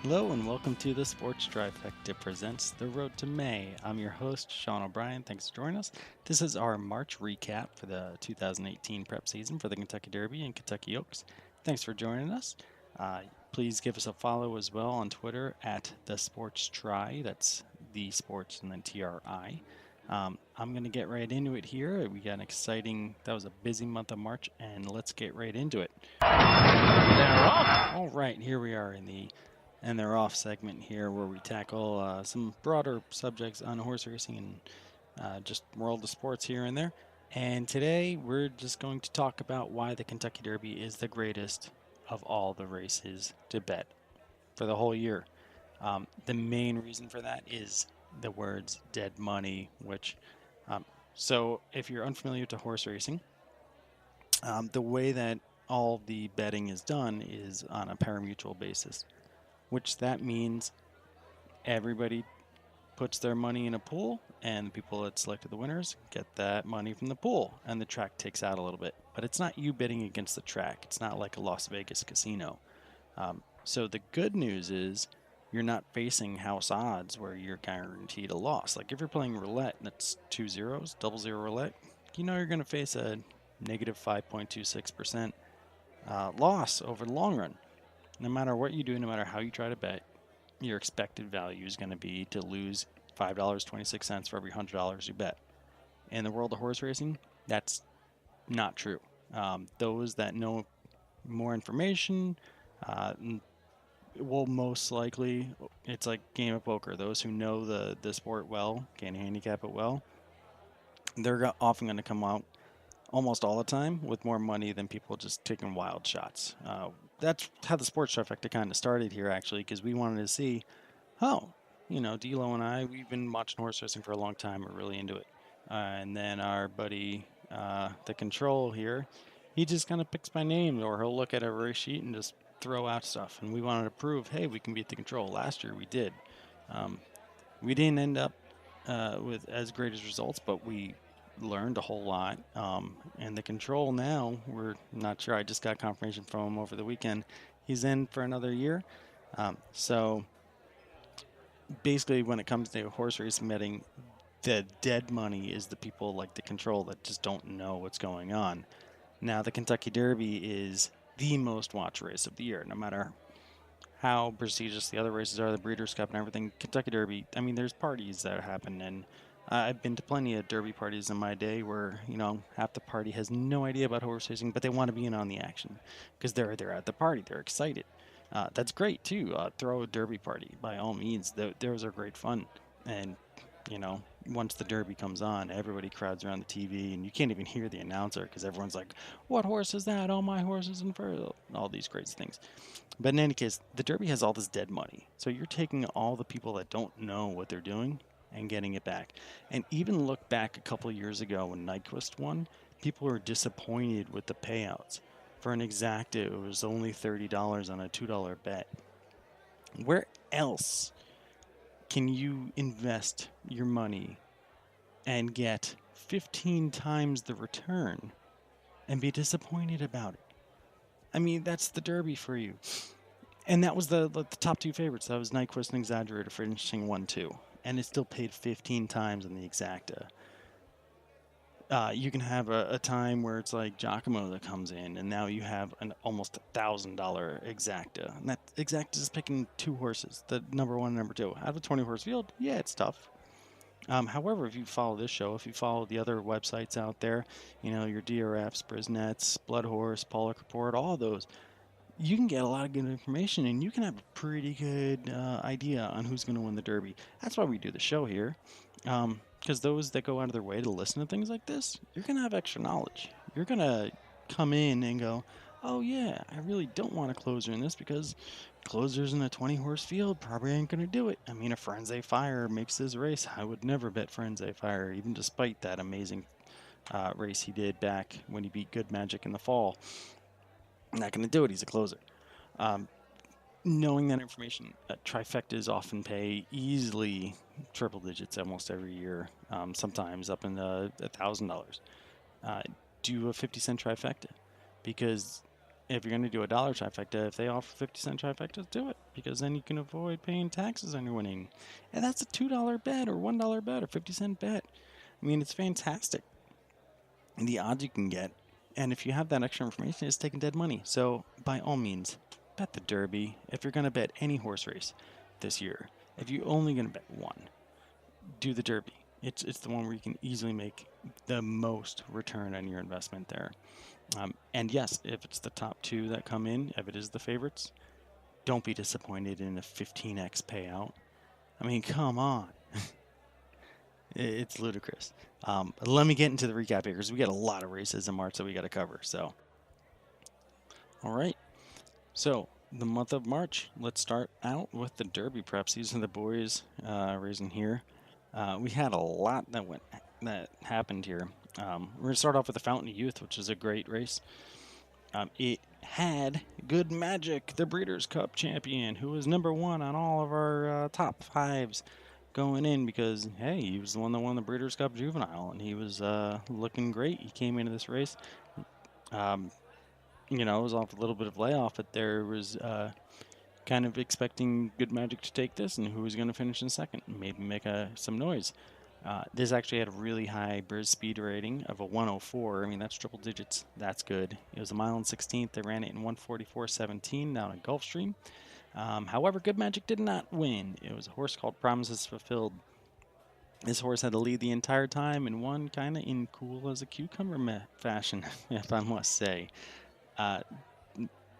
Hello and welcome to the Sports Trifecta presents The Road to May. I'm your host, Sean O'Brien. Thanks for joining us. This is our March recap for the 2018 prep season for the Kentucky Derby and Kentucky Oaks. Thanks for joining us. Please give us a follow as well on Twitter at The Sports Try. That's The Sports and then TRI. I'm going to get right into it here. We got that was a busy month of March, and let's get right into it. They're off. All right, here we are in the and they're off segment here where we tackle some broader subjects on horse racing and just world of sports here and there. And today we're just going to talk about why the Kentucky Derby is the greatest of all the races to bet for the whole year. The main reason for that is the words dead money, so if you're unfamiliar to horse racing, the way that all the betting is done is on a parimutuel basis, which that means everybody puts their money in a pool, and the people that selected the winners get that money from the pool, and the track takes out a little bit. But it's not you betting against the track. It's not like a Las Vegas casino. So the good news is you're not facing house odds where you're guaranteed a loss. Like if you're playing roulette and it's 2 zeros, double zero roulette, you know you're going to face a negative 5.26% loss over the long run. No matter what you do, no matter how you try to bet, your expected value is going to be to lose $5.26 for every $100 you bet. In the world of horse racing, that's not true. Those that know more information will most likely, it's like game of poker. Those who know the sport well, can handicap it well, they're often going to come out almost all the time with more money than people just taking wild shots. That's how the sports trifecta kind of started here, actually, because we wanted to see, D'Lo and I, we've been watching horse racing for a long time. We're really into it. And then our buddy, the control here, he just kind of picks by name, or he'll look at a race sheet and just throw out stuff. And we wanted to prove, hey, we can beat the control. Last year we did. We didn't end up with as great as results, but we learned a whole lot. And the control now, we're not sure. I just got confirmation from him over the weekend. He's in for another year. So basically, when it comes to horse racing betting, the dead money is the people like the control that just don't know what's going on. Now, the Kentucky Derby is the most watched race of the year, no matter how prestigious the other races are, the Breeders' Cup and everything. Kentucky Derby, I mean, there's parties that happen, and I've been to plenty of Derby parties in my day where, half the party has no idea about horse racing, but they want to be in on the action because they're at the party. They're excited. That's great, too. Throw a Derby party, by all means. Those are great fun. And, once the Derby comes on, everybody crowds around the TV, and you can't even hear the announcer because everyone's like, what horse is that? Oh, my horse is in first. All these crazy things. But in any case, the Derby has all this dead money. So you're taking all the people that don't know what they're doing and getting it back. And even look back a couple of years ago when Nyquist won, people were disappointed with the payouts. For an exacta, it was only $30 on a $2 bet. Where else can you invest your money and get 15 times the return and be disappointed about it? I mean, that's the Derby for you. And that was the top two favorites. That was Nyquist and Exaggerator finishing 1-2. And it still paid 15 times in the exacta. You can have a time where it's like Giacomo that comes in, and now you have an almost $1,000 exacta. And that exacta is picking two horses, the number one and number two. Out of a 20 horse field, yeah, it's tough. However, if you follow this show, if you follow the other websites out there, your DRFs, Brisnets, Blood Horse, Pollock Report, all of those, you can get a lot of good information, and you can have a pretty good idea on who's going to win the Derby. That's why we do the show here, because those that go out of their way to listen to things like this, you're going to have extra knowledge. You're going to come in and go, oh yeah, I really don't want a closer in this because closers in a 20-horse field probably ain't going to do it. I mean, if Frenzy Fire makes this race, I would never bet Frenzy Fire, even despite that amazing race he did back when he beat Good Magic in the fall. I'm not going to do it. He's a closer. Knowing that information, trifectas often pay easily triple digits almost every year, sometimes up in the $1,000. Do a 50-cent trifecta because if you're going to do a dollar trifecta, if they offer 50-cent trifectas, do it, because then you can avoid paying taxes on your winning. And that's a $2 bet or $1 bet or 50-cent bet. I mean, it's fantastic. And the odds you can get. And if you have that extra information, it's taking dead money. So by all means, bet the Derby. If you're going to bet any horse race this year, if you're only going to bet one, do the Derby. It's the one where you can easily make the most return on your investment there. And yes, if it's the top two that come in, if it is the favorites, don't be disappointed in a 15x payout. I mean, come on. It's ludicrous. Let me get into the recap here because we got a lot of races in March that we got to cover. So, all right. So, the month of March, let's start out with the Derby preps. These are the boys racing here. We had a lot that happened here. We're going to start off with the Fountain of Youth, which is a great race. It had Good Magic, the Breeders' Cup champion, who was number one on all of our top fives going in because, hey, he was the one that won the Breeders' Cup Juvenile, and he was looking great. He came into this race. It was off a little bit of layoff, but there was kind of expecting Good Magic to take this and who was going to finish in second and maybe make some noise. This actually had a really high Briz speed rating of a 104. I mean, that's triple digits. That's good. It was a mile and 16th. They ran it in 144.17 down at Gulfstream. However, Good Magic did not win. It was a horse called Promises Fulfilled. This horse had to lead the entire time and won kind of in cool as a cucumber fashion, if I must say.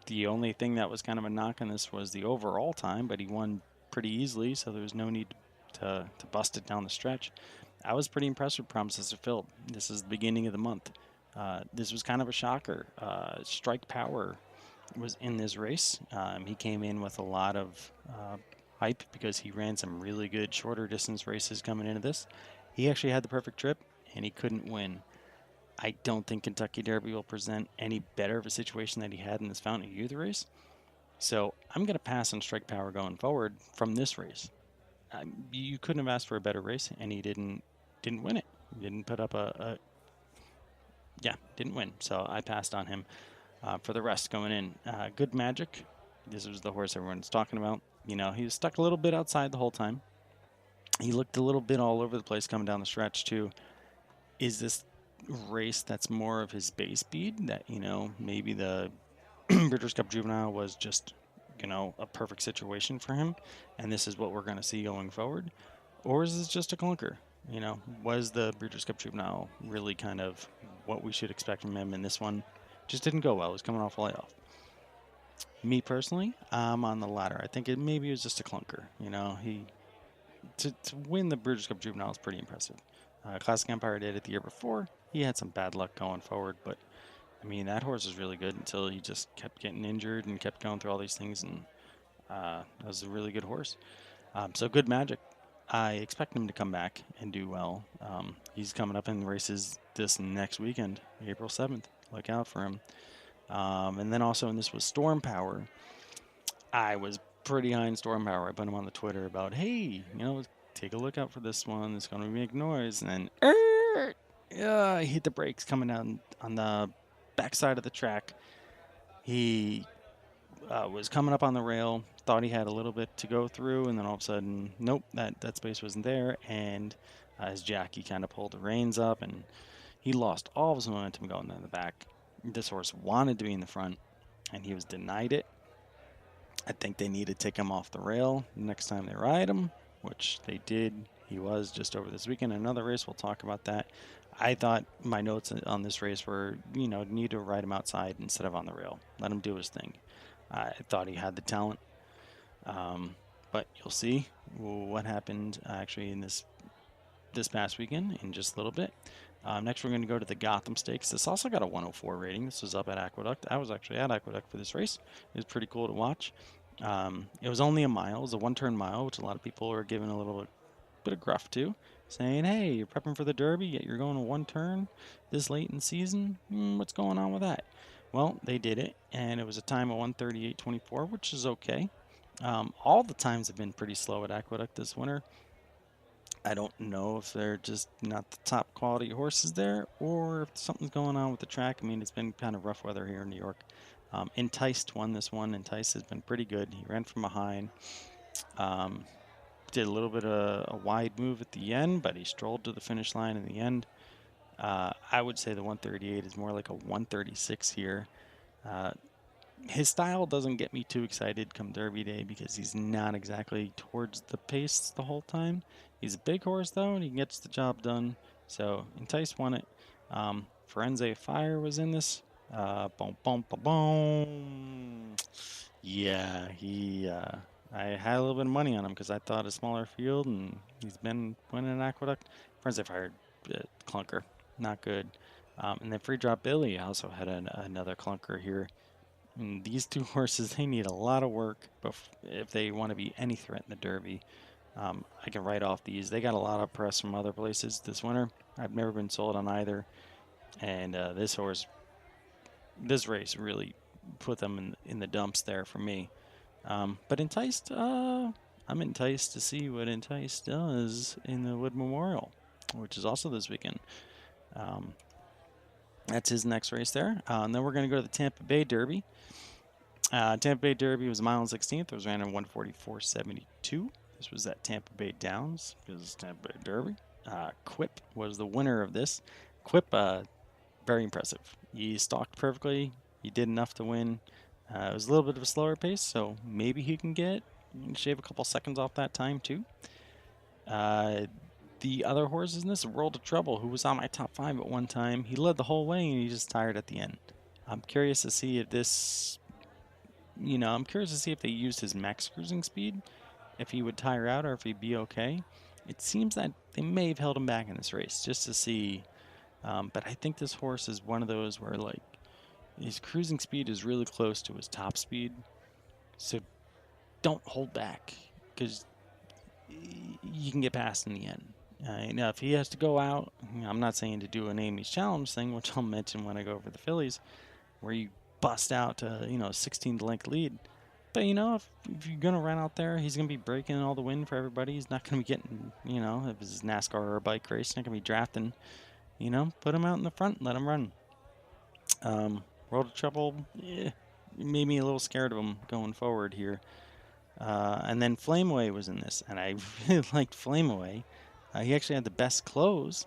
The only thing that was kind of a knock on this was the overall time, but he won pretty easily, so there was no need to bust it down the stretch. I was pretty impressed with Promises Fulfilled. This is the beginning of the month. This was kind of a shocker. Strike Power was in this race. He came in with a lot of hype because he ran some really good shorter distance races coming into this. He actually had the perfect trip, and he couldn't win. I don't think Kentucky Derby will present any better of a situation that he had in this Fountain of Youth race. So I'm going to pass on Strike Power going forward from this race. You couldn't have asked for a better race, and he didn't win it. He didn't put up didn't win. So I passed on him. For the rest going in, Good Magic. This was the horse everyone's talking about. He was stuck a little bit outside the whole time. He looked a little bit all over the place coming down the stretch too. Is this race that's more of his base speed? That maybe the Breeders' Cup Juvenile was just a perfect situation for him, and this is what we're going to see going forward? Or is this just a clunker? Was the Breeders' Cup Juvenile really kind of what we should expect from him? And this one just didn't go well. It was coming off a layoff. Me personally, I'm on the latter. I think maybe it was just a clunker. To win the Breeders' Cup Juvenile is pretty impressive. Classic Empire did it the year before. He had some bad luck going forward, but I mean, that horse was really good until he just kept getting injured and kept going through all these things, and that was a really good horse. So Good Magic, I expect him to come back and do well. He's coming up in races this next weekend, April 7th. Look out for him. And then also, and this was Storm Power. I was pretty high in Storm Power. I put him on the Twitter about, hey, take a look out for this one. It's going to make noise. And then, he hit the brakes coming down on the backside of the track. He was coming up on the rail, thought he had a little bit to go through, and then all of a sudden, nope, that space wasn't there, and his jockey kind of pulled the reins up, and he lost all of his momentum going down the back. This horse wanted to be in the front, and he was denied it. I think they need to take him off the rail next time they ride him, which they did. He was just over this weekend. Another race, we'll talk about that. I thought my notes on this race were, need to ride him outside instead of on the rail. Let him do his thing. I thought he had the talent. But you'll see what happened actually in this past weekend in just a little bit. Next, we're going to go to the Gotham Stakes. This also got a 104 rating. This was up at Aqueduct. I was actually at Aqueduct for this race. It was pretty cool to watch. It was only a mile. It was a one-turn mile, which a lot of people are giving a little bit of gruff to, saying, hey, you're prepping for the Derby, yet you're going to one turn this late in the season? What's going on with that? Well, they did it, and it was a time of 138.24, which is okay. All the times have been pretty slow at Aqueduct this winter. I don't know if they're just not the top quality horses there, or if something's going on with the track. I mean, it's been kind of rough weather here in New York. Enticed won this one. Enticed has been pretty good. He ran from behind. Um, did a little bit of a wide move at the end, but he strolled to the finish line in the end. I would say the 138 is more like a 136 here. His style doesn't get me too excited come Derby Day because he's not exactly towards the pace the whole time. He's a big horse though, and he gets the job done. So Entice won it. Firenze Fire was in this. Boom, boom, boom, boom. Yeah, I had a little bit of money on him because I thought a smaller field, and he's been winning an Aqueduct. Firenze Fire, clunker, not good. And then Free Drop Billy also had another clunker here. And these two horses, they need a lot of work if they want to be any threat in the Derby. I can write off these. They got a lot of press from other places this winter. I've never been sold on either. And this race really put them in the dumps there for me. But Enticed, I'm enticed to see what Enticed does in the Wood Memorial, which is also this weekend. That's his next race there. And then we're going to go to the Tampa Bay Derby. Tampa Bay Derby was a mile and 16th. It was ran in 144.72. This was at Tampa Bay Downs because it's Tampa Bay Derby. Quip was the winner of this. Quip, very impressive. He stalked perfectly. He did enough to win. It was a little bit of a slower pace, so maybe he can shave a couple seconds off that time too. The other horses in this, World of Trouble, who was on my top 5 at one time. He led the whole way and he just tired at the end. I'm curious to see if this, I'm curious to see if they used his max cruising speed, if he would tire out or if he'd be okay. It seems that they may have held him back in this race just to see. But I think this horse is one of those where his cruising speed is really close to his top speed. So don't hold back because you can get past in the end. Now, if he has to go out, I'm not saying to do an Amy's Challenge thing, which I'll mention when I go over the fillies, where you bust out to, 16 length lead. But, if you're going to run out there, he's going to be breaking all the wind for everybody. He's not going to be getting, if it's NASCAR or a bike race, he's not going to be drafting. Put him out in the front, let him run. World of Trouble, made me a little scared of him going forward here. And then Flameaway was in this, and I really liked Flameaway. He actually had the best close,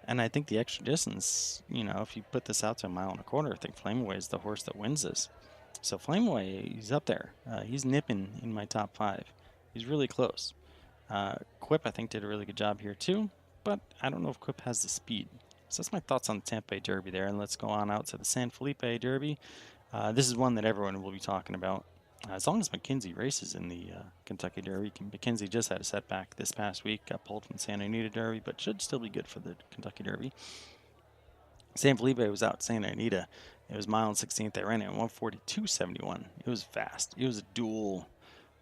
and I think the extra distance, if you put this out to a mile and a quarter, I think Flameaway is the horse that wins this. So Flameaway, he's up there. He's nipping in my top 5. He's really close. Quip, I think, did a really good job here too, but I don't know if Quip has the speed. So that's my thoughts on the Tampa Bay Derby there, and let's go on out to the San Felipe Derby. This is one that everyone will be talking about. As long as McKenzie races in the Kentucky Derby. McKenzie just had a setback this past week, got pulled from the Santa Anita Derby, but should still be good for the Kentucky Derby. San Felipe was out Santa Anita. It was mile and 16th. They ran it at 142.71. It was fast. It was a duel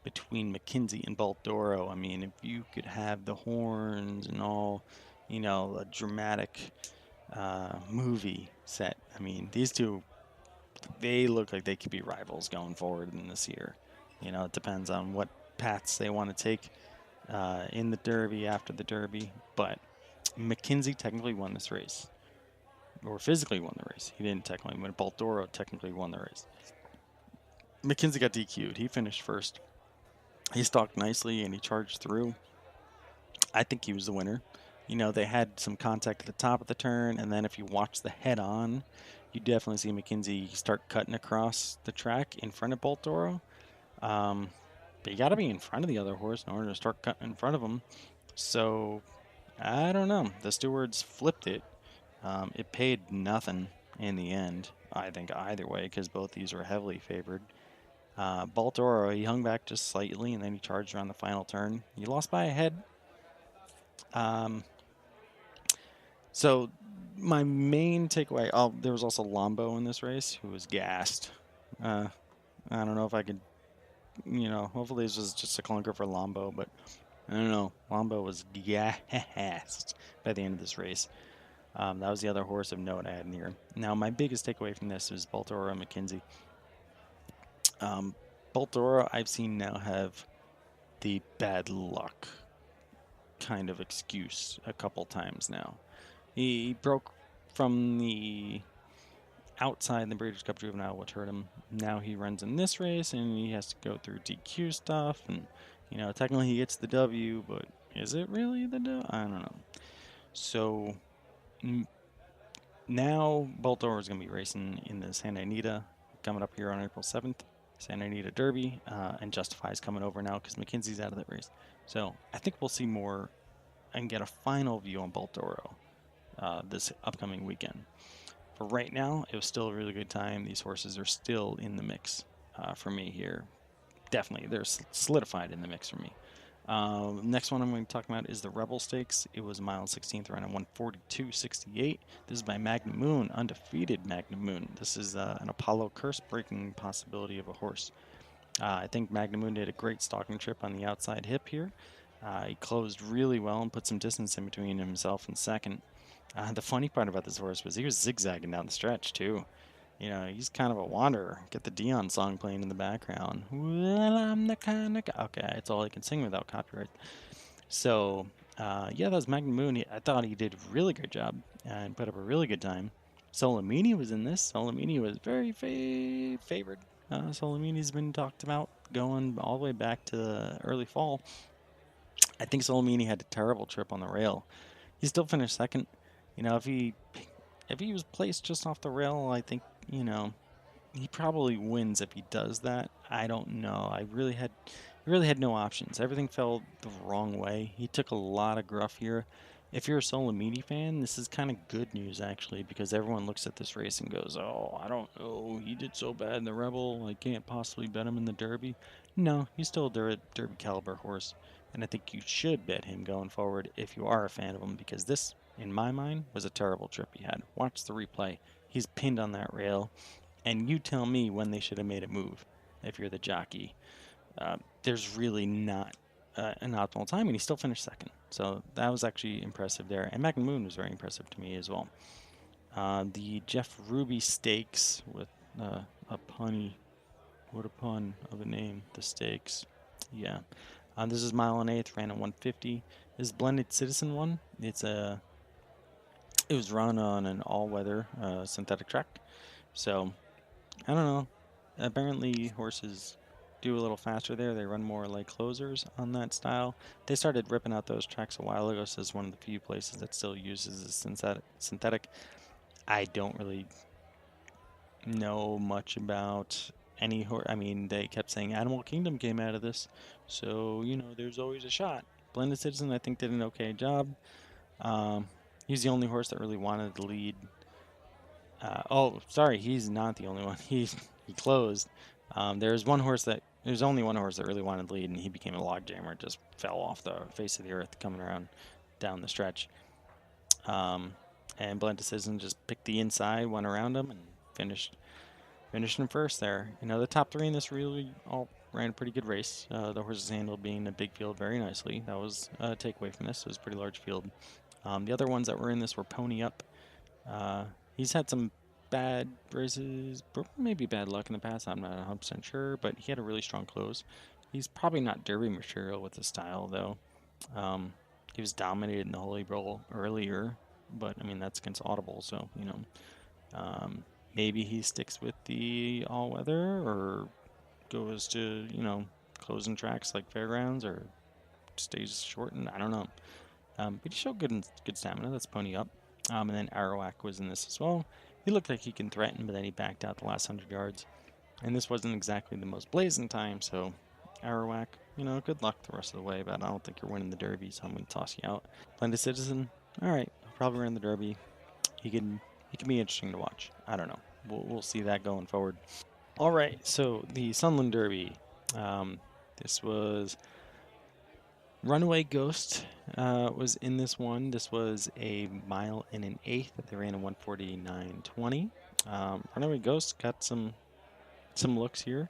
between McKenzie and Baltoro. I mean, if you could have the horns and all, a dramatic movie set. I mean, these two, they look like they could be rivals going forward in this year. It depends on what paths they want to take in the Derby, after the Derby. But McKenzie technically won this race, or physically won the race. He didn't technically win. Baltoro technically won the race. McKenzie got DQ'd. He finished first. He stalked nicely and he charged through. I think he was the winner. They had some contact at the top of the turn, and then if you watch the head-on, you definitely see McKenzie start cutting across the track in front of Baltoro. But you got to be in front of the other horse in order to start cutting in front of him. So, I don't know. The stewards flipped it. It paid nothing in the end, I think, either way, because both these were heavily favored. Baltoro, he hung back just slightly, and then he charged around the final turn. He lost by a head. So my main takeaway, there was also Lombo in this race who was gassed. I don't know if I could, hopefully this was just a clunker for Lombo, but I don't know. Lombo was gassed by the end of this race. That was the other horse of note I had in here. Now, my biggest takeaway from this is Baltoro and McKenzie. Baltoro, I've seen now have the bad luck kind of excuse a couple times now. He broke from the outside the Breeders' Cup Juvenile, which hurt him. Now he runs in this race, and he has to go through DQ stuff, and technically he gets the W, but is it really the W? I don't know. So now Baltimore is going to be racing in the Santa Anita coming up here on April 7th. Santa Anita Derby, and Justify is coming over now because McKinsey's out of that race. So I think we'll see more and get a final view on Baltimore this upcoming weekend. For right now, it was still a really good time. These horses are still in the mix for me here. Definitely, they're solidified in the mix for me. Next one I'm going to talk about is the Rebel Stakes. It was a mile and 16th run at 142.68. This is by Magnum Moon, undefeated Magnum Moon. This is an Apollo curse-breaking possibility of a horse. I think Magnum Moon did a great stalking trip on the outside hip here. He closed really well and put some distance in between himself and second. The funny part about this horse was he was zigzagging down the stretch, too. He's kind of a wanderer. Get the Dion song playing in the background. Well, I'm the kind of guy. Okay, it's all he can sing without copyright. So, yeah, that was Magnum Moon. I thought he did a really good job and put up a really good time. Solomini was in this. Solomini was very favored. Solomini's been talked about going all the way back to the early fall. I think Solomini had a terrible trip on the rail. He still finished second. If he was placed just off the rail, I think, he probably wins if he does that. I don't know. I really had no options. Everything fell the wrong way. He took a lot of gruff here. If you're a Solomini fan, this is kind of good news, actually, because everyone looks at this race and goes, oh, I don't know. He did so bad in the Rebel. I can't possibly bet him in the Derby. No, he's still a Derby caliber horse, and I think you should bet him going forward if you are a fan of him, because this, in my mind, was a terrible trip he had. Watch the replay. He's pinned on that rail, and you tell me when they should have made a move if you're the jockey. There's really not an optimal time, and he still finished second. So that was actually impressive there. And Magnum Moon was very impressive to me as well. The Jeff Ruby Stakes with a punny. What a pun of a name. The Stakes. Yeah. This is mile and eighth, ran at 150. This Blended Citizen one. It was run on an all-weather synthetic track. So, I don't know. Apparently, horses do a little faster there. They run more like closers on that style. They started ripping out those tracks a while ago, so it's one of the few places that still uses a synthetic. I don't really know much about any horse. I mean, they kept saying Animal Kingdom came out of this, so, there's always a shot. Blended Citizen, I think, did an okay job. He's the only horse that really wanted to lead. He's not the only one. He closed. There's only one horse that really wanted to lead, and he became a log jammer. Just fell off the face of the earth coming around down the stretch. And Blended Citizen just picked the inside, went around him, and finished in first there. The top three in this really all ran a pretty good race. The horses handled being a big field very nicely. That was a takeaway from this. It was a pretty large field. The other ones that were in this were Pony Up. He's had some bad races, maybe bad luck in the past. I'm not 100% sure, but he had a really strong close. He's probably not Derby material with the style, though. He was dominated in the Holy Bowl earlier, but I mean that's against Audible, so maybe he sticks with the all-weather or goes to closing tracks like Fairgrounds or stays shortened. I don't know. But he showed good stamina. That's Pony Up. And then Arawak was in this as well. He looked like he can threaten, but then he backed out the last 100 yards. And this wasn't exactly the most blazing time, so Arawak, good luck the rest of the way, but I don't think you're winning the Derby, so I'm going to toss you out. Blended Citizen, all right, probably win the Derby. He can be interesting to watch. I don't know. We'll see that going forward. All right, so the Sunland Derby. This was Runaway Ghost was in this one. This was a mile and an eighth. They ran a 149.20. Runaway Ghost got some looks here.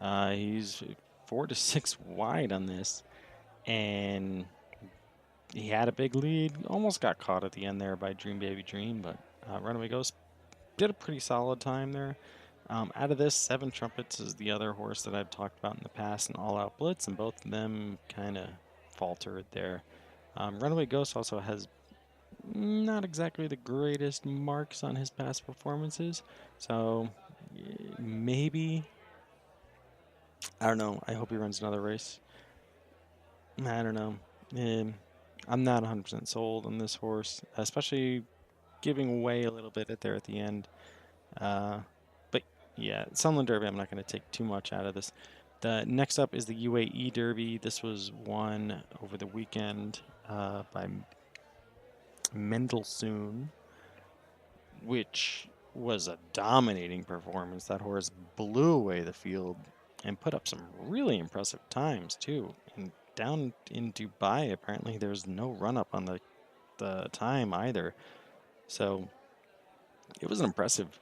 He's 4 to 6 wide on this, and he had a big lead. Almost got caught at the end there by Dream Baby Dream, but Runaway Ghost did a pretty solid time there. Out of this, Seven Trumpets is the other horse that I've talked about in the past, and All Out Blitz, and both of them kind of faltered there. Runaway Ghost also has not exactly the greatest marks on his past performances. So maybe, I don't know. I hope he runs another race. I don't know. Um, I'm not 100% sold on this horse, especially giving away a little bit at the end. Uh, but yeah, Sunland Derby, I'm not going to take too much out of this. The next up is the UAE Derby. This was won over the weekend by Mendelssohn, which was a dominating performance. That horse blew away the field and put up some really impressive times too. And down in Dubai, apparently there's no run up on the time either. So it was an impressive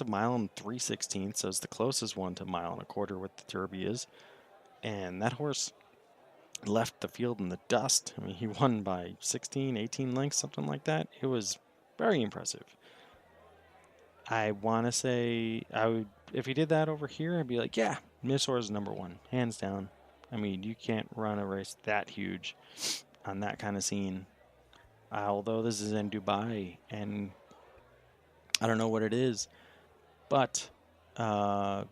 mile and 3/16. So it's the closest one to mile and a quarter what the Derby is. And that horse left the field in the dust. I mean, he won by 16, 18 lengths, something like that. It was very impressive. I want to say I would, if he did that over here, I'd be like, yeah, Missor is number one, hands down. I mean, you can't run a race that huge on that kind of scene. Although this is in Dubai, and I don't know what it is, but uh,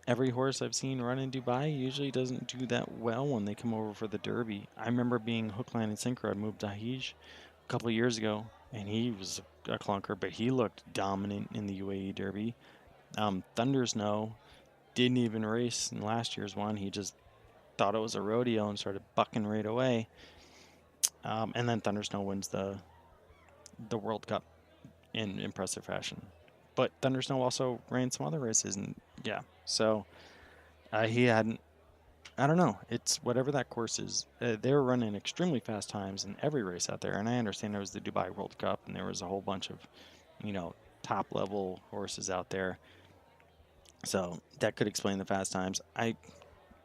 every horse I've seen run in Dubai usually doesn't do that well when they come over for the Derby. I remember being hook, line, and sinker on Mubdahij a couple of years ago, and he was a clunker, but he looked dominant in the UAE Derby. Thunder Snow didn't even race in last year's one. He just thought it was a rodeo and started bucking right away. And then Thunder Snow wins the World Cup in impressive fashion. But Thunder Snow also ran some other races, and yeah, so he hadn't. I don't know. It's whatever that course is. They were running extremely fast times in every race out there, and I understand it was the Dubai World Cup, and there was a whole bunch of, you know, top level horses out there. So that could explain the fast times. It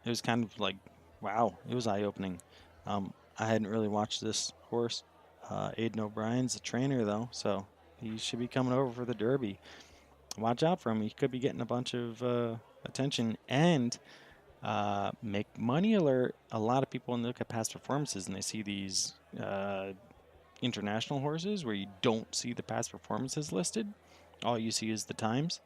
was kind of like, wow, it was eye opening. I hadn't really watched this horse. Aiden O'Brien's a trainer though, so he should be coming over for the Derby. Watch out for him. He could be getting a bunch of attention and make money alert. A lot of people, when they look at past performances and they see these international horses where you don't see the past performances listed, all you see is the times.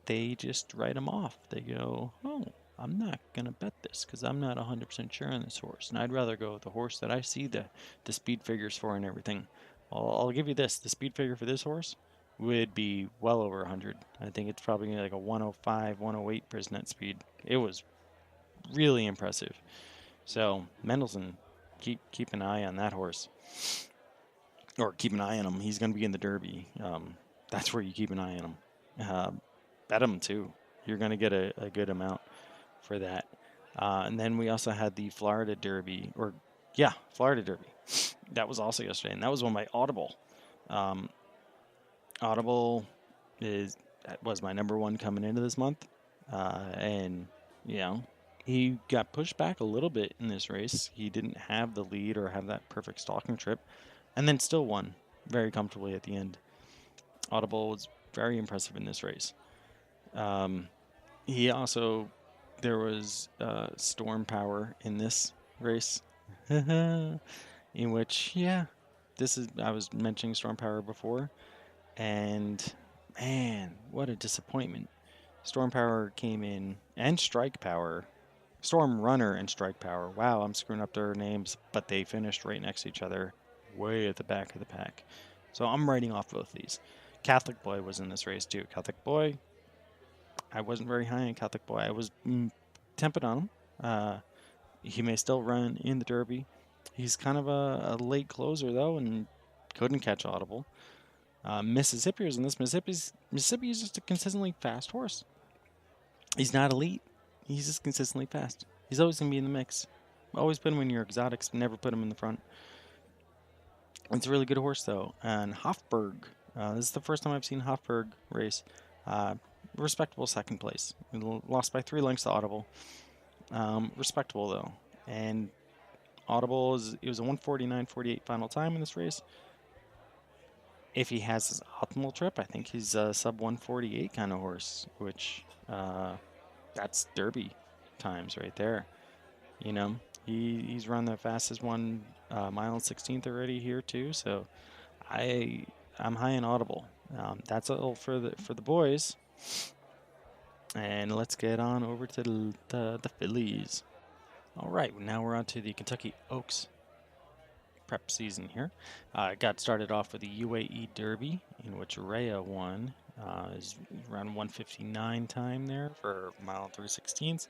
They just write them off. They go, oh, I'm not going to bet this because I'm not 100% sure on this horse. And I'd rather go with the horse that I see the speed figures for and everything. I'll give you this. The speed figure for this horse would be well over 100. I think it's probably like a 105, 108 Brisnet speed. It was really impressive. So Mendelssohn, keep an eye on that horse. Or keep an eye on him. He's going to be in the Derby. That's where you keep an eye on him. Bet him too. You're going to get a good amount for that. And then we also had the Florida Derby, or yeah, Florida Derby. That was also yesterday, and that was one by Audible. Um, Audible was my number one coming into this month, and you know he got pushed back a little bit in this race. He didn't have the lead or have that perfect stalking trip, and then still won very comfortably at the end. Audible was very impressive in this race. He also, there was storm power in this race, in which, yeah, this is, I was mentioning storm power before, and man, what a disappointment. Storm power came in, and strike power, storm runner and strike power. Wow, I'm screwing up their names, but they finished right next to each other, way at the back of the pack. So I'm writing off both these. Catholic Boy was in this race too. Catholic Boy, I wasn't very high on Catholic Boy. I was tempted on him. He may still run in the Derby. He's kind of a late closer though, and couldn't catch Audible. Mississippi is in this. Mississippi is just a consistently fast horse. He's not elite. He's just consistently fast. He's always gonna be in the mix. Always put him in your exotics. Never put him in the front. It's a really good horse though. And Hofburg. This is the first time I've seen Hofburg race. Respectable second place. Lost by 3 lengths to Audible. Respectable though. And Audible it was a 149.48 final time in this race. If he has his optimal trip, I think he's a sub 148 kind of horse, which that's Derby times right there. You know, he's run the fastest one mile and 16th already here too. So I I'm high and audible. That's all for the boys. And let's get on over to the fillies. All right, now we're on to the Kentucky Oaks prep season here. It got started off with the UAE Derby, in which Rhea won. Is around 159 time there for mile and 3/16.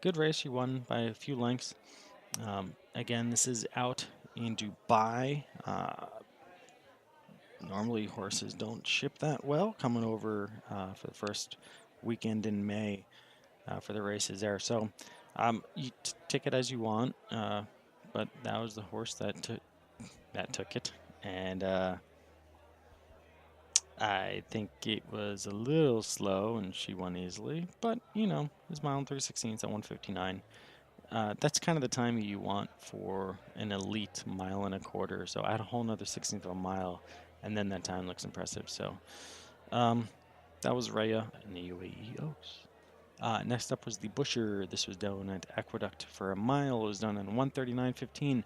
Good race. She won by a few lengths. Again, this is out in Dubai. Normally horses don't ship that well coming over for the first weekend in May for the races there. So you take it as you want, but that was the horse that took it, and I think it was a little slow, and she won easily. But it's mile and 3/16 at 159. That's kind of the timing you want for an elite mile and a quarter. So add a whole another 16th of a mile, and then that time looks impressive. So that was Rhea and the UAE Oaks. Next up was the Busher. This was down at Aqueduct for a mile. It was done in 139.15.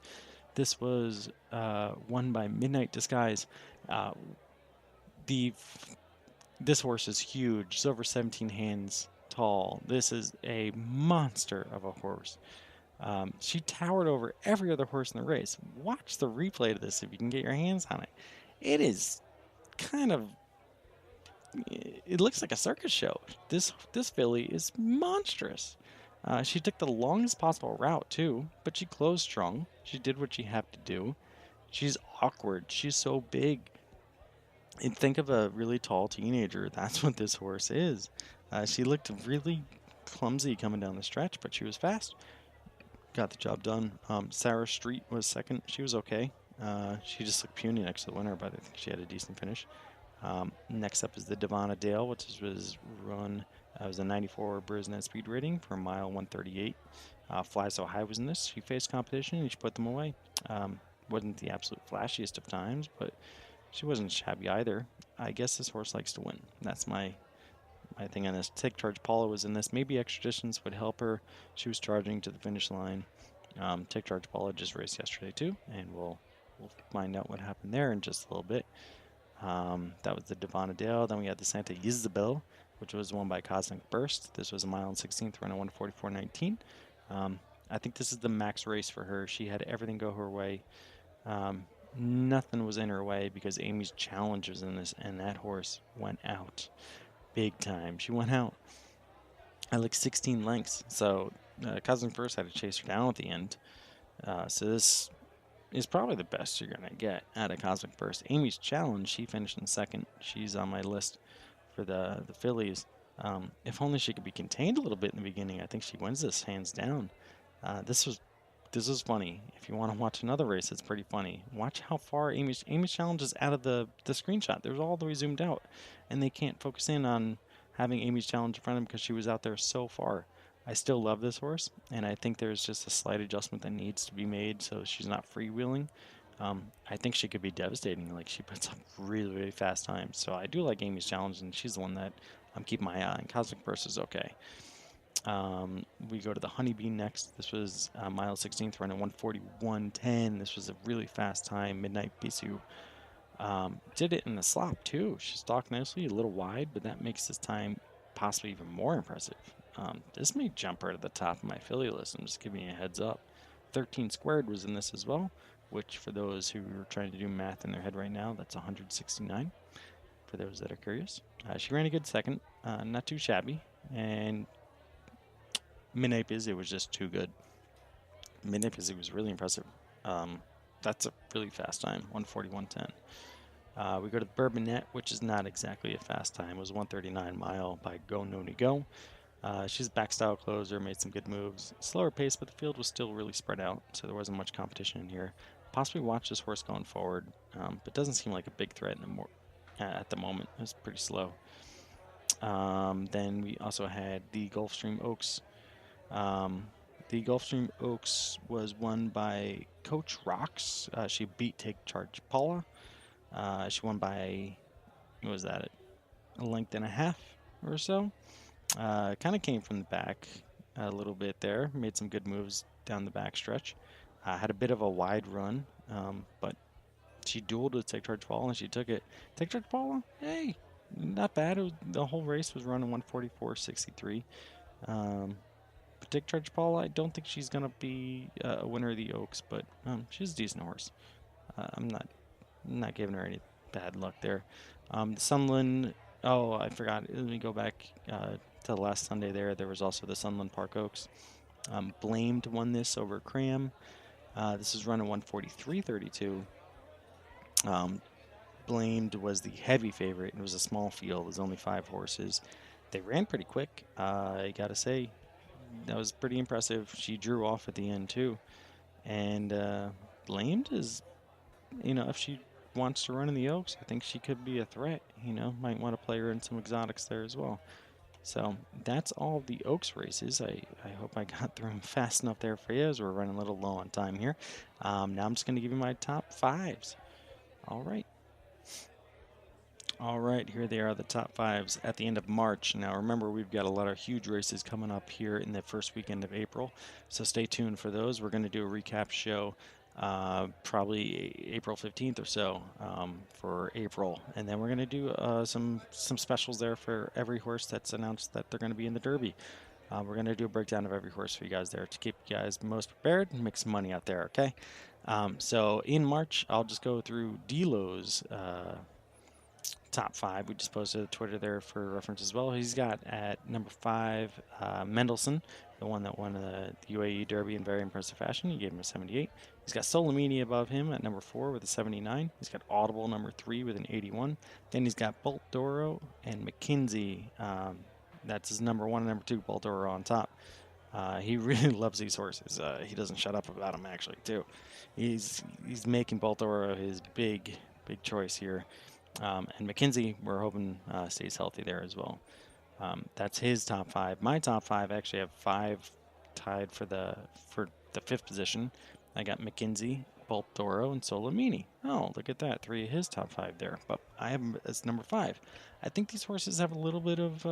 This was won by Midnight Disguise. This horse is huge. It's over 17 hands tall. This is a monster of a horse. She towered over every other horse in the race. Watch the replay of this if you can get your hands on it. It is kind of... It looks like a circus show. This filly is monstrous. She took the longest possible route too, but she closed strong. She did what she had to do. She's awkward. She's so big. And think of a really tall teenager. That's what this horse is. She looked really clumsy coming down the stretch, but she was fast. Got the job done. Sarah Street was second. She was okay. She just looked puny next to the winner, but I think she had a decent finish. Next up is the Devana Dale, which was run. It was a 94 Brisnet speed rating for mile 138. Fly So High was in this. She faced competition and she put them away. Wasn't the absolute flashiest of times, but she wasn't shabby either. I guess this horse likes to win. That's my thing on this. Take Charge Paula was in this. Maybe extra distance would help her. She was charging to the finish line. Take Charge Paula just raced yesterday too, and we'll find out what happened there in just a little bit. That was the Devana Dale. Then we had the Santa Isabel, which was won by Cosmic Burst. This was a mile and 16th, run at 144.19. I think this is the max race for her. She had everything go her way. Nothing was in her way because Amy's Challenge was in this, and that horse went out big time. She went out at like 16 lengths. So Cosmic Burst had to chase her down at the end. So this is probably the best you're going to get out of Cosmic Burst. Amy's Challenge, she finished in second. She's on my list for the fillies. If only she could be contained a little bit in the beginning. I think she wins this hands down. This is funny. If you want to watch another race, it's pretty funny. Watch how far Amy's Challenge is out of the screenshot. There's all the way zoomed out, and they can't focus in on having Amy's Challenge in front of them because she was out there so far. I still love this horse, and I think there's just a slight adjustment that needs to be made so she's not freewheeling. I think she could be devastating. Like, she puts up really, really fast times. So I do like Amy's Challenge, and she's the one that I'm keeping my eye on. Cosmic Burst is okay. We go to the Honeybee next. This was mile 16th, run at 141.10. This was a really fast time. Midnight Bisou did it in the slop too. She stalked nicely, a little wide, but that makes this time possibly even more impressive. This may jump right at the top of my filly list. I'm just giving you a heads up. 13 Squared was in this as well, which for those who are trying to do math in their head right now, that's 169 for those that are curious. She ran a good second, not too shabby, and Midnight Busy was just too good. Midnight Busy was really impressive. That's a really fast time, 141.10. We go to the Bourbonette, which is not exactly a fast time. It was 139 mile by Go Noni Go. She's a back style closer, made some good moves. Slower pace, but the field was still really spread out, so there wasn't much competition in here. Possibly watch this horse going forward, but doesn't seem like a big threat at the moment. It was pretty slow. Then we also had the Gulfstream Oaks. The Gulfstream Oaks was won by Coach Rocks. She beat Take Charge Paula. She won by, what was that, a length and a half or so. Kind of came from the back a little bit there. Made some good moves down the back stretch. Had a bit of a wide run, but she dueled with Take Charge Paula and she took it. Take Charge Paula, hey, not bad. The whole race was running 144.63. But Take Charge Paula, I don't think she's gonna be a winner of the Oaks, but she's a decent horse. I'm not giving her any bad luck there. The Sunland. Oh, I forgot. Let me go back to the last Sunday there. There was also the Sunland Park Oaks. Blamed won this over Cram. This is running 143.32. Blamed was the heavy favorite. It was a small field. It was only 5 horses. They ran pretty quick. I gotta say, that was pretty impressive. She drew off at the end too. And Blamed is, if she wants to run in the Oaks, I think she could be a threat. Might want to play her in some exotics there as well. So that's all the Oaks races. I hope I got through them fast enough there for you, as we're running a little low on time here. Now I'm just going to give you my top 5s. All right. All right, here they are, the top 5s at the end of March. Now remember, we've got a lot of huge races coming up here in the first weekend of April, so stay tuned for those. We're going to do a recap show probably April 15th or so for April, and then we're going to do some specials there for every horse that's announced that they're going to be in the Derby. We're going to do a breakdown of every horse for you guys there to keep you guys most prepared and make some money out there, okay? So in March, I'll just go through Delo's top 5. We just posted a Twitter there for reference as well. He's got at number 5 Mendelssohn, the one that won the UAE Derby in very impressive fashion. He gave him a 78. He's got Solomini above him at number 4 with a 79. He's got Audible number 3 with an 81. Then he's got Bolt Doro and McKinsey. That's his number 1 and number 2, Bolt Doro on top. He really loves these horses. He doesn't shut up about them, actually, too. He's making Bolt Doro his big choice here. And McKinsey, we're hoping stays healthy there as well. That's his top 5. My top 5 actually have 5 tied for the 5th position. I got McKinsey, Bolt Doro, and Solomini. Oh, look at that. 3 of his top 5 there. But I have him as number 5. I think these horses have a little bit of...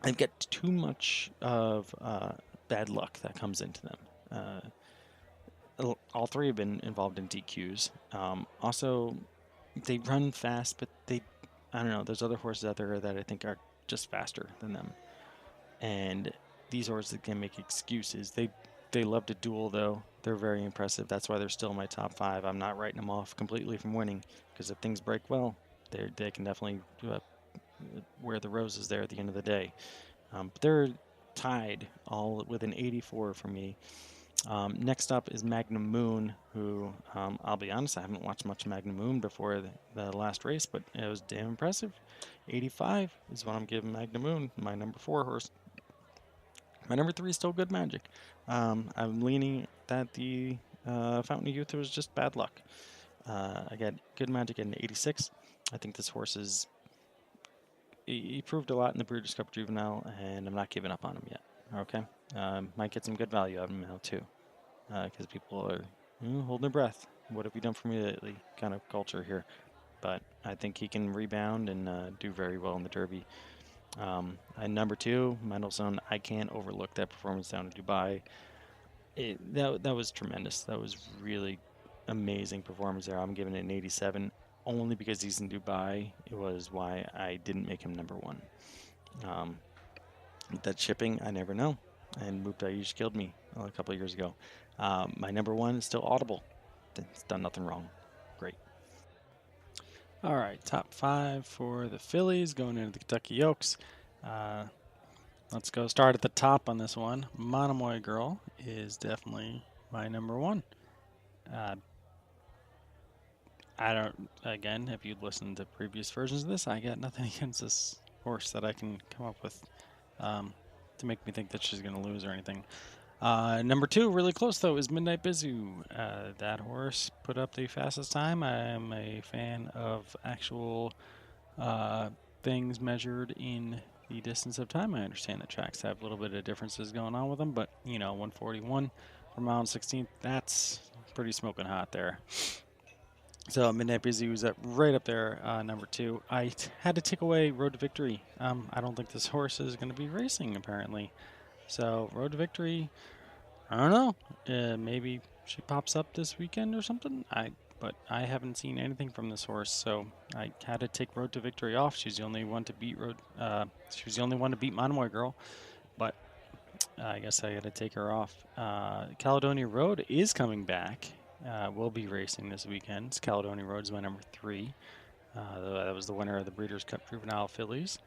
they've got too much of bad luck that comes into them. All 3 have been involved in DQs. Also... they run fast, but I don't know, there's other horses out there that I think are just faster than them. And these horses can make excuses. They love to duel, though. They're very impressive. That's why they're still in my top 5. I'm not writing them off completely from winning, because if things break well, they can definitely wear the roses there at the end of the day. But they're tied all with an 84 for me. Next up is Magnum Moon, who, I'll be honest, I haven't watched much Magnum Moon before the last race, but it was damn impressive. 85 is what I'm giving Magnum Moon, my number 4 horse. My number 3 is still Good Magic. I'm leaning that the Fountain of Youth was just bad luck. I got Good Magic at an 86. I think this horse is... he proved a lot in the Breeders' Cup Juvenile, and I'm not giving up on him yet. Okay? Might get some good value out of him now, too. Because people are holding their breath. What have you done for me lately? Kind of culture here. But I think he can rebound and do very well in the Derby. And number 2, Mendelssohn. I can't overlook that performance down in Dubai. That was tremendous. That was really amazing performance there. I'm giving it an 87. Only because he's in Dubai. It was why I didn't make him number 1. That shipping, I never know. And Mubtaish killed me a couple of years ago. My number 1 is still Audible. It's done nothing wrong. Great. All right, top 5 for the fillies going into the Kentucky Oaks. Let's go start at the top on this one. Monomoy Girl is definitely my number 1. Again, if you'd listened to previous versions of this, I got nothing against this horse that I can come up with to make me think that she's going to lose or anything. Number 2, really close though, is Midnight Bizu. That horse put up the fastest time. I am a fan of actual things measured in the distance of time. I understand that tracks have a little bit of differences going on with them, but 141 per mile and 16th, that's pretty smoking hot there. So Midnight Busy was right up there, number 2. I had to take away Road to Victory. I don't think this horse is going to be racing, apparently. So Road to Victory, I don't know. Maybe she pops up this weekend or something. But I haven't seen anything from this horse, so I had to take Road to Victory off. She's the only one to beat Road. She was the only one to beat Monomoy Girl, but I guess I got to take her off. Caledonia Road is coming back. We'll be racing this weekend. Caledonia Road is my number 3. That was the winner of the Breeders' Cup Juvenile Fillies.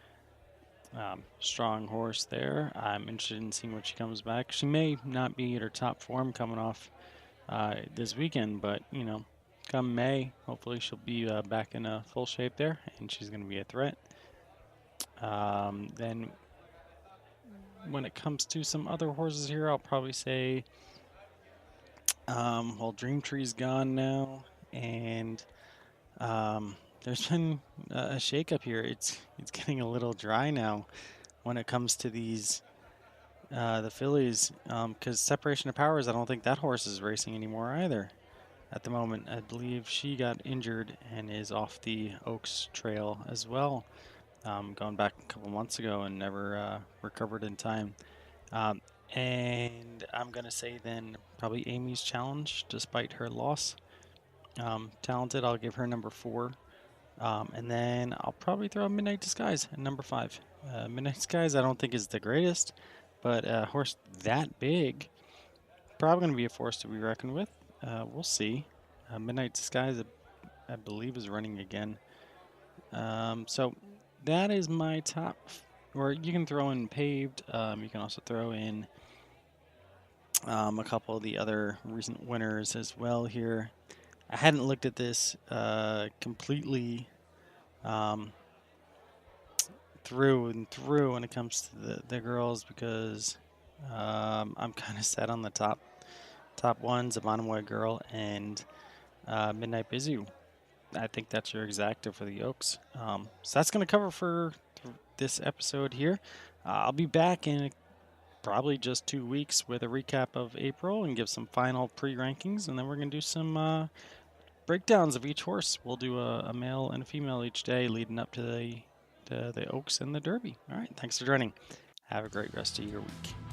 Strong horse there. I'm interested in seeing when she comes back. She may not be at her top form coming off this weekend, but you know, come May, hopefully she'll be back in full shape there, and she's going to be a threat. Then, when it comes to some other horses here, I'll probably say, well, Dream Tree's gone now, and there's been a shakeup here. It's getting a little dry now when it comes to these the fillies, because Separation of Powers, I don't think that horse is racing anymore either at the moment. I believe she got injured and is off the Oaks Trail as well, going back a couple months ago and never recovered in time. And I'm going to say then probably Amy's Challenge, despite her loss. Talented, I'll give her number 4. And then I'll probably throw Midnight Disguise at number 5. Midnight Disguise I don't think is the greatest, but a horse that big, probably going to be a force to be reckoned with. We'll see. Midnight Disguise, I believe, is running again. So that is my top. Or you can throw in Paved. You can also throw in a couple of the other recent winners as well here. I hadn't looked at this completely through and through when it comes to the girls, because I'm kind of set on the top ones, Monomoy Girl and Midnight Busy. I think that's your exacta for the Oaks. So that's going to cover for this episode here. I'll be back in probably just 2 weeks with a recap of April and give some final pre-rankings, and then we're going to do some breakdowns of each horse. We'll do a male and a female each day leading up to the Oaks and the Derby. All right, thanks for joining. Have a great rest of your week.